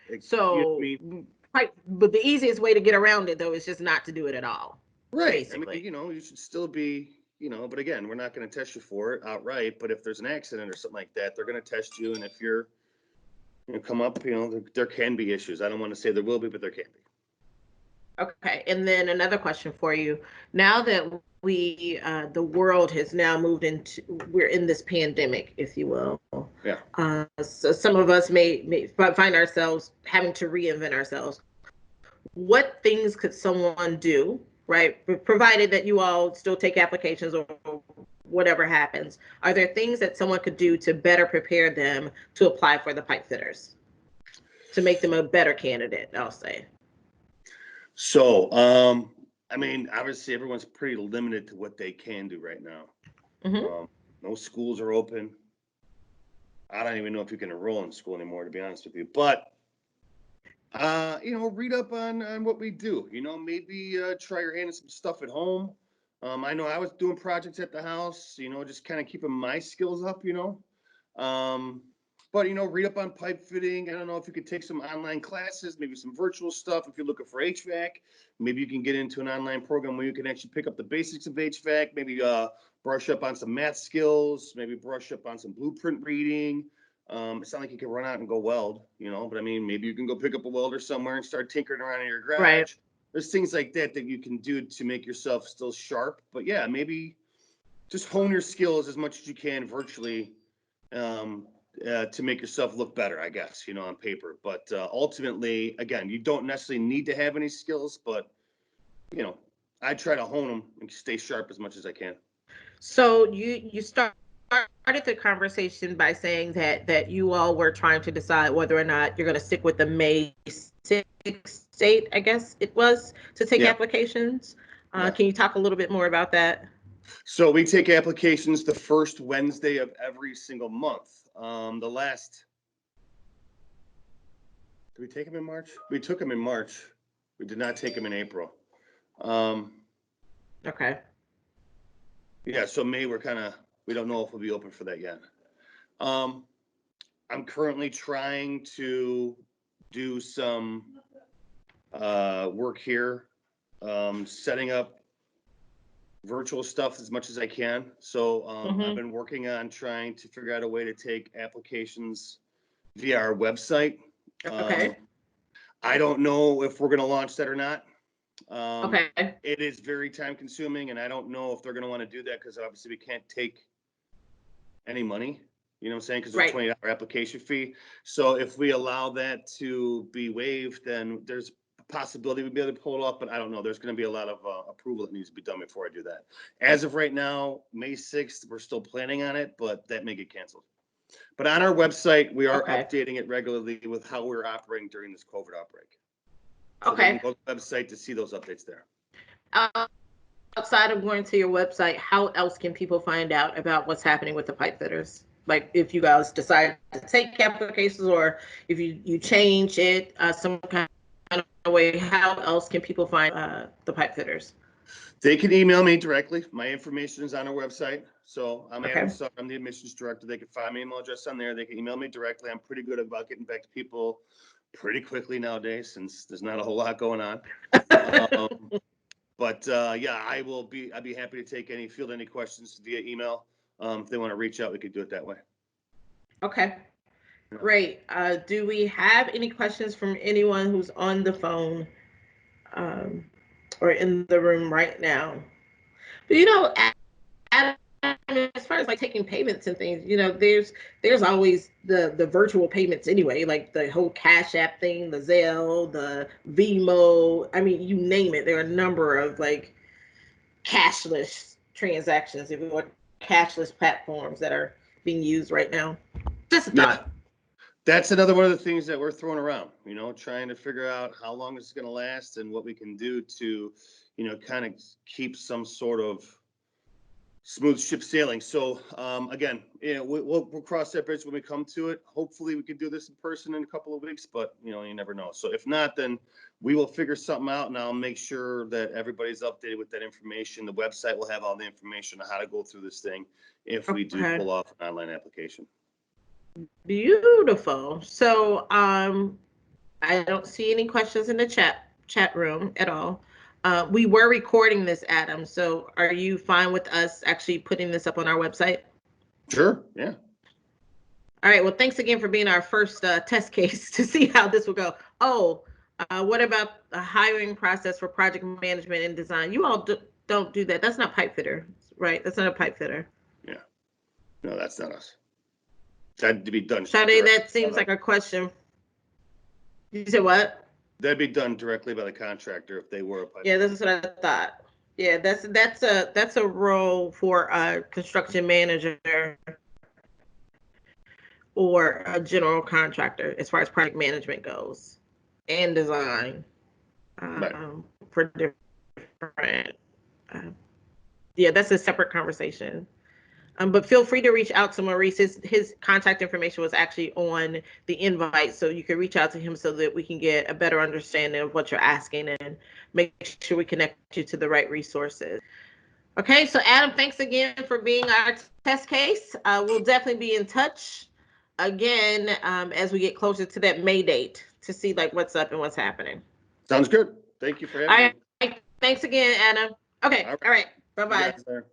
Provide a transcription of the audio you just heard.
You know what I So, mean? but the easiest way to get around it though is just not to do it at all, Right. I mean, basically. you should still be, but again, we're not going to test you for it outright. But if there's an accident or something like that, they're going to test you. And if you're, come up, there can be issues. I don't want to say there will be, but there can be. Okay, and then another question for you. Now that the world has now moved into, we're in this pandemic, if you will. Yeah. So some of us may find ourselves having to reinvent ourselves. What things could someone do, right? Provided that you all still take applications or whatever happens. Are there things that someone could do to better prepare them to apply for the pipe fitters, to make them a better candidate, I'll say? So, I mean, obviously, everyone's pretty limited to what they can do right now. Hmm. Um, no schools are open. I don't even know if you can enroll in school anymore, to be honest with you. But read up on what we do. Maybe try your hand at some stuff at home. I know I was doing projects at the house. Just kind of keeping my skills up. Um, but read up on pipe fitting. I don't know if you could take some online classes, maybe some virtual stuff. If you're looking for HVAC, maybe you can get into an online program where you can actually pick up the basics of HVAC. Maybe brush up on some math skills. Maybe brush up on some blueprint reading. It's not like you can run out and go weld, but I mean, maybe you can go pick up a welder somewhere and start tinkering around in your Right. garage. There's things like that you can do to make yourself still sharp. But yeah, maybe just hone your skills as much as you can virtually, um, to make yourself look better, I guess, on paper. But ultimately, again, you don't necessarily need to have any skills, but, you know, I try to hone them and stay sharp as much as I can. So you started the conversation by saying that you all were trying to decide whether or not you're going to stick with the May 6th date, I guess it was, to take Yeah. applications. Can you Yeah. talk a little bit more about that? So we take applications the first Wednesday of every single month. The last, did we take them in March? We took them in March. We did not take them in April. Um, Okay. yeah, so May we don't know if we'll be open for that yet. Um, I'm currently trying to do some work here, setting up virtual stuff as much as I can. So I've Hmm. been working on trying to figure out a way to take applications via our website. Okay. Um, I don't know if we're going to launch that or not. Um, Okay. it is very time consuming, and I don't know if they're going to want to do that because obviously we can't take any money. You know what I'm saying? Because there's a Right. $20 application fee. So if we allow that to be waived, then there's a possibility we'd be able to pull it off, but I don't know. There's going to be a lot of approval that needs to be done before I do that. As of right now, May 6th, we're still planning on it, but that may get canceled. But on our website, we are Okay. updating it regularly with how we're operating during this COVID outbreak. So they can Okay. go to the website to see those updates there. Outside of going to your website, how else can people find out about what's happening with the pipe fitters? Like if you guys decide to take applications or if you change it some kind of way, how else can people find out about the pipe fitters? They can email me directly. My information is on our website. So I'm Okay. Adam Sutter. I'm the admissions director. They can find my email address on there. They can email me directly. I'm pretty good about getting back to people pretty quickly nowadays since there's not a whole lot going on. Um, but yeah, I'd be happy to field any questions via email. If they want to reach out, we could do it that way. Okay. Yeah. Great. Do we have any questions from anyone who's on the phone um, or in the room right now? But Adam, as far as like taking payments and things, there's always the virtual payments anyway, like the whole Cash App thing, the Zelle, the Vimo. I mean, you name it. There are a number of like cashless transactions, if you want, cashless platforms that are being used right now. Just a thought. Yeah. That's another one of the things that we're throwing around, trying to figure out how long it's going to last and what we can do to, kind of keep some sort of smooth ship sailing. So again, we'll cross that bridge when we come to it. Hopefully, we can do this in person in a couple of weeks, but you never know. So if not, then we will figure something out, and I'll make sure that everybody's updated with that information. The website will have all the information on how to go through this thing if we do Okay. pull off an online application. Beautiful. So, I don't see any questions in the chat room at all. We were recording this, Adam. So are you fine with us actually putting this up on our website? Sure. Yeah. All right. Well, thanks again for being our first test case to see how this will go. Oh, what about the hiring process for project management and design? You all don't do that. That's not pipe fitter, right? That's not a pipe fitter. Yeah. No, that's not us. That'd be done. Sade, that seems like a question. You said what? That'd be done directly by the contractor if they were a pipe. Yeah, this is what I thought. Yeah, that's a role for a construction manager or a general contractor as far as project management goes and design Right. for different. Uh, yeah, that's a separate conversation. But feel free to reach out to Maurice. His contact information was actually on the invite, so you can reach out to him so that we can get a better understanding of what you're asking and make sure we connect you to the right resources. Okay, so Adam, thanks again for being our test case. We'll definitely be in touch again as we get closer to that May date to see like what's up and what's happening. Sounds good. Thank you for having me. All right, thanks again, Adam. Okay, all right, bye See you bye. guys there.